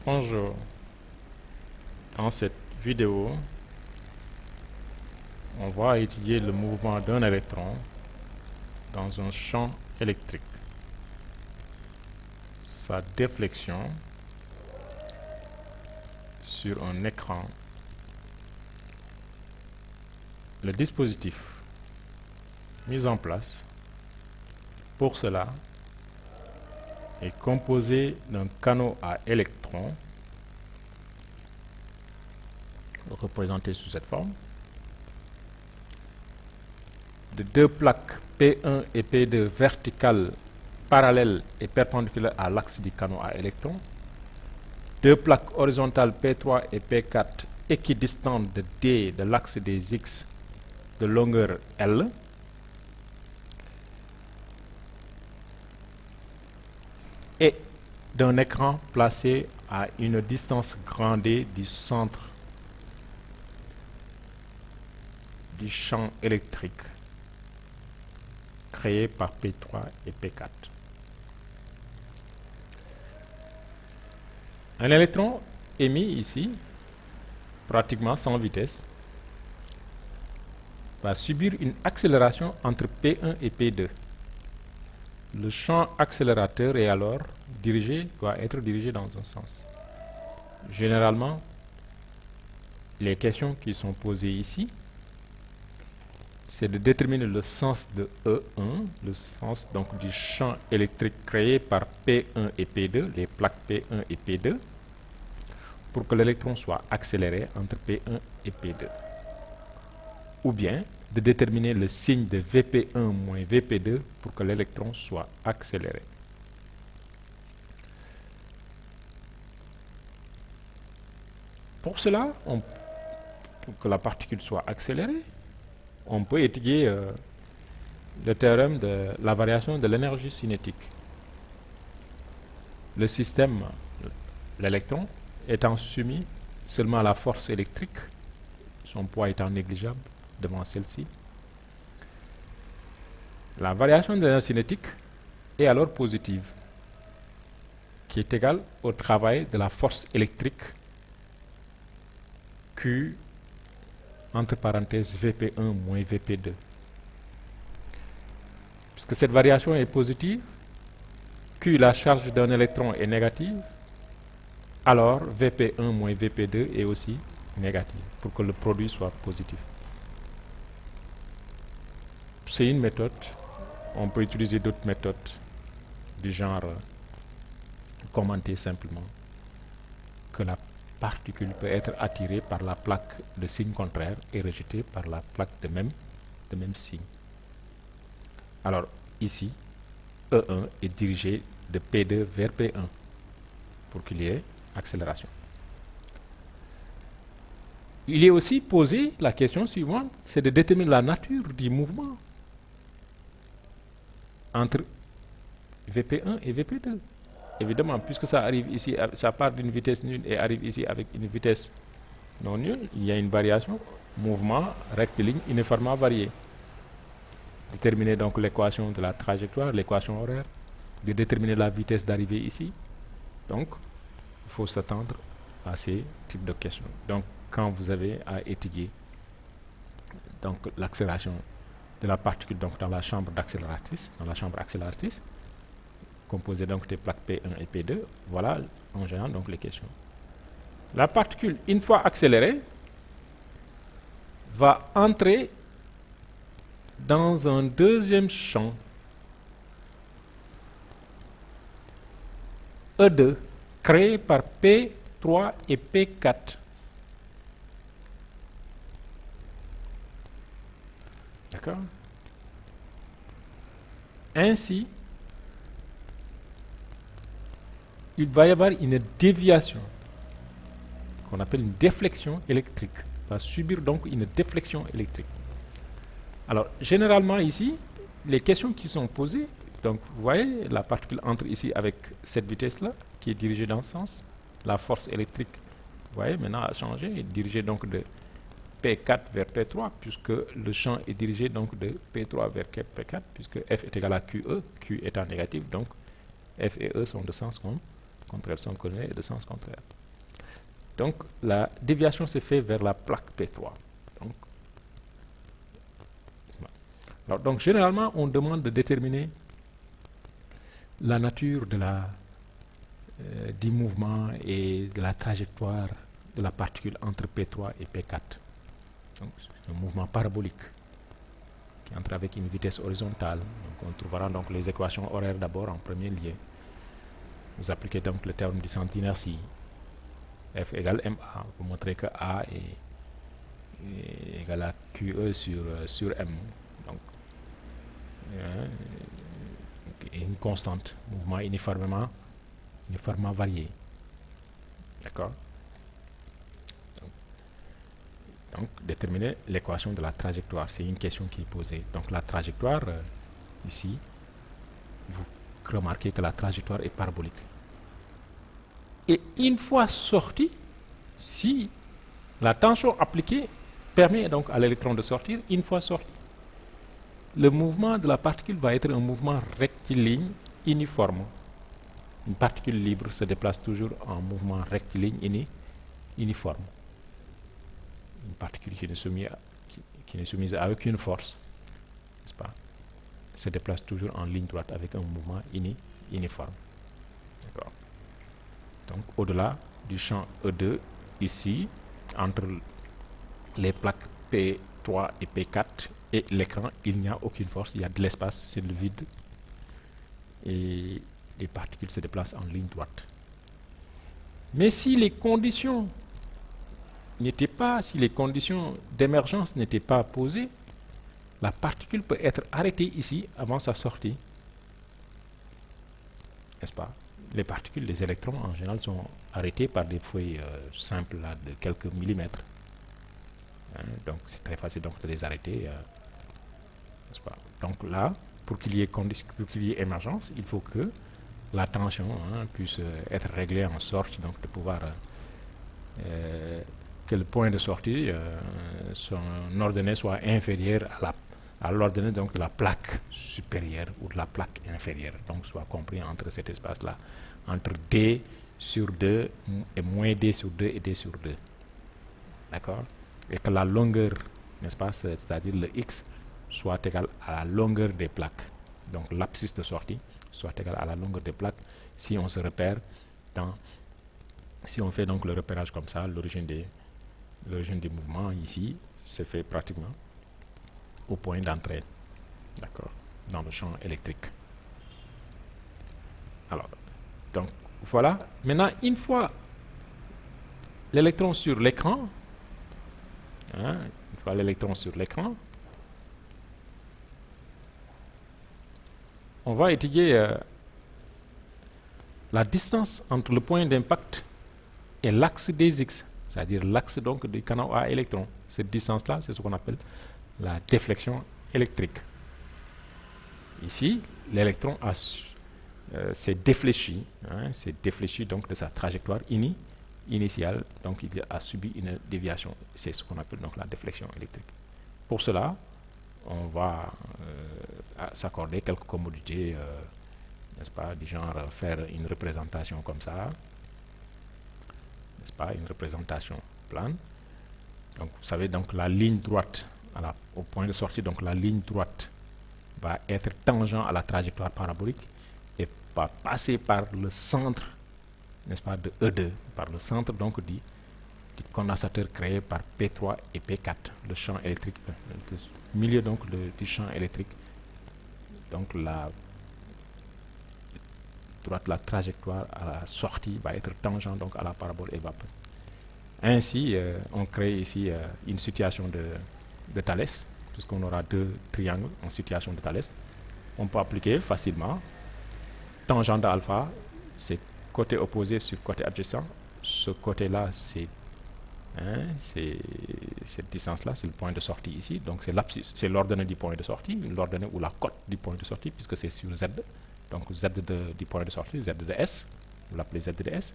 Bonjour, dans cette vidéo, on va étudier le mouvement d'un électron dans un champ électrique, sa déflexion sur un écran. Le dispositif mis en place pour cela est composé d'un canot à électrons représenté sous cette forme, de deux plaques P1 et P2 verticales parallèles et perpendiculaires à l'axe du canot à électrons, deux plaques horizontales P3 et P4 équidistantes de D de l'axe des X de longueur L, et d'un écran placé à une distance grand D du centre du champ électrique créé par P3 et P4. Un électron émis ici, pratiquement sans vitesse, va subir une accélération entre P1 et P2. Le champ accélérateur est alors doit être dirigé dans un sens. Généralement, les questions qui sont posées ici, c'est de déterminer le sens de E1, le sens donc du champ électrique créé par P1 et P2, les plaques P1 et P2, pour que l'électron soit accéléré entre P1 et P2. Ou bien de déterminer le signe de Vp1 moins Vp2 pour que l'électron soit accéléré. Pour cela, pour que la particule soit accélérée, on peut étudier le théorème de la variation de l'énergie cinétique. Le système, l'électron, étant soumis seulement à la force électrique, son poids étant négligeable devant celle-ci, la variation de l'énergie cinétique est alors positive, qui est égale au travail de la force électrique Q entre parenthèses Vp1 moins Vp2. Puisque cette variation est positive, Q, la charge d'un électron, est négative, alors Vp1 moins Vp2 est aussi négatif, pour que le produit soit positif. C'est une méthode. On peut utiliser d'autres méthodes du genre commenter simplement que la particule peut être attirée par la plaque de signe contraire et rejetée par la plaque de même signe. Alors ici, E1 est dirigé de P2 vers P1 pour qu'il y ait accélération. Il est aussi posé la question suivante, c'est de déterminer la nature du mouvement entre Vp1 et Vp2. Évidemment, puisque ça arrive ici, ça part d'une vitesse nulle et arrive ici avec une vitesse non nulle, il y a une variation, mouvement rectiligne uniformément varié. Déterminer donc l'équation de la trajectoire, l'équation horaire, de déterminer la vitesse d'arrivée ici. Donc, il faut s'attendre à ces types de questions. Donc, quand vous avez à étudier donc l'accélération de la particule donc dans la chambre accélératrice, composée donc des plaques P1 et P2, voilà en général donc les questions. La particule, une fois accélérée, va entrer dans un deuxième champ E2 créé par P3 et P4. D'accord? Ainsi, il va y avoir une déviation qu'on appelle une déflexion électrique. Va subir donc une déflexion électrique. Alors, généralement ici, les questions qui sont posées, donc vous voyez, la particule entre ici avec cette vitesse-là, qui est dirigée dans ce sens. La force électrique, vous voyez, maintenant a changé, est dirigée donc de P4 vers P3, puisque le champ est dirigé donc de P3 vers P4, puisque F est égal à QE, Q étant négatif, donc F et E sont de sens contraire sont coordonnées et de sens contraire. Donc la déviation se fait vers la plaque P3. Donc généralement, on demande de déterminer la nature de du mouvement et de la trajectoire de la particule entre P3 et P4. Donc c'est un mouvement parabolique qui entre avec une vitesse horizontale. Donc on trouvera donc les équations horaires d'abord en premier lieu. Vous appliquez donc le théorème du centre d'inertie. F égale ma. Vous montrez que A est égal à QE sur M. Donc une constante, mouvement uniformément varié. D'accord? Donc, déterminer l'équation de la trajectoire, c'est une question qui est posée. Donc, la trajectoire, ici, vous remarquez que la trajectoire est parabolique. Et une fois sortie, si la tension appliquée permet donc à l'électron de sortir, une fois sorti, le mouvement de la particule va être un mouvement rectiligne uniforme. Une particule libre se déplace toujours en mouvement rectiligne uniforme. Une particule qui n'est soumise à aucune force, n'est-ce pas, se déplace toujours en ligne droite avec un mouvement uniforme. D'accord. Donc au-delà du champ E2, ici, entre les plaques P3 et P4 et l'écran, il n'y a aucune force, il y a de l'espace, c'est le vide. Et les particules se déplacent en ligne droite. Mais si les conditions si les conditions d'émergence n'étaient pas posées, la particule peut être arrêtée ici avant sa sortie. N'est-ce pas? Les particules, les électrons en général sont arrêtés par des feuilles simples là, de quelques millimètres. Donc c'est très facile donc, de les arrêter. N'est-ce pas? Donc là, pour qu'il y ait émergence, il faut que la tension puisse être réglée en sorte donc, de pouvoir que le point de sortie, son ordonnée soit inférieur à l'ordonnée donc de la plaque supérieure ou de la plaque inférieure. Donc soit compris entre cet espace-là, entre D sur 2 et moins D sur 2 et D sur 2. D'accord? Et que la longueur, n'est-ce pas, c'est-à-dire le X, soit égal à la longueur des plaques. Donc l'abscisse de sortie soit égal à la longueur des plaques si on se repère si on fait donc le repérage comme ça, l'origine du mouvement ici se fait pratiquement au point d'entrée, d'accord, dans le champ électrique. Alors, donc voilà. Maintenant, une fois l'électron sur l'écran, on va étudier la distance entre le point d'impact et l'axe des X, c'est-à-dire l'axe donc du canal à électrons. Cette distance-là, c'est ce qu'on appelle la déflexion électrique. Ici, l'électron s'est défléchi, donc de sa trajectoire initiale, donc il a subi une déviation. C'est ce qu'on appelle donc la déflexion électrique. Pour cela, on va s'accorder quelques commodités, n'est-ce pas, du genre faire une représentation comme ça, n'est-ce pas, une représentation plane. Donc vous savez, donc la ligne droite au point de sortie, donc la ligne droite va être tangent à la trajectoire parabolique et va passer par le centre, n'est-ce pas, de E2, par le centre donc du condensateur créé par P3 et P4, le champ électrique, le milieu donc du champ électrique. Donc la trajectoire à la sortie va être tangent donc à la parabole et va passer. Ainsi, on crée ici une situation de Thalès, puisqu'on aura deux triangles en situation de Thalès. On peut appliquer facilement tangente d'alpha, c'est côté opposé sur côté adjacent. Ce côté-là, c'est cette distance-là, c'est le point de sortie ici. Donc c'est l'ordonnée du point de sortie, l'ordonnée ou la cote du point de sortie, puisque c'est sur Z. Donc Z du point de sortie, Z de S, vous l'appelez Z de S,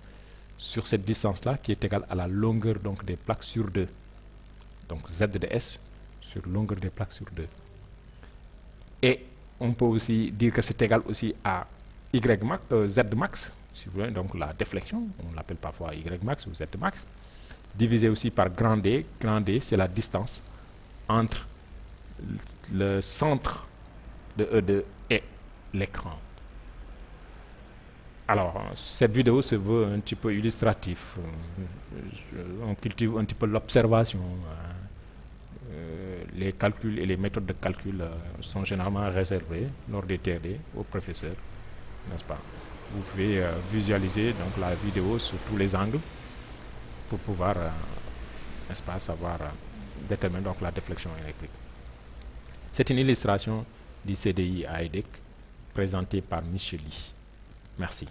sur cette distance-là qui est égale à la longueur donc, des plaques sur 2. Donc Z de S sur longueur des plaques sur 2. Et on peut aussi dire que c'est égal aussi à Z max, si vous voulez, donc la déflexion, on l'appelle parfois Y max ou Z max, divisé aussi par grand D. Grand D, c'est la distance entre le centre de E2 et l'écran. Alors, cette vidéo se veut un petit peu illustratif. On cultive un petit peu l'observation. Les calculs et les méthodes de calcul sont généralement réservés lors des TD aux professeurs, n'est-ce pas? Vous pouvez visualiser donc la vidéo sous tous les angles pour pouvoir, n'est-ce pas, savoir déterminer donc la déflexion électrique. C'est une illustration du CDI à EDEC présentée par M. Lee. Merci.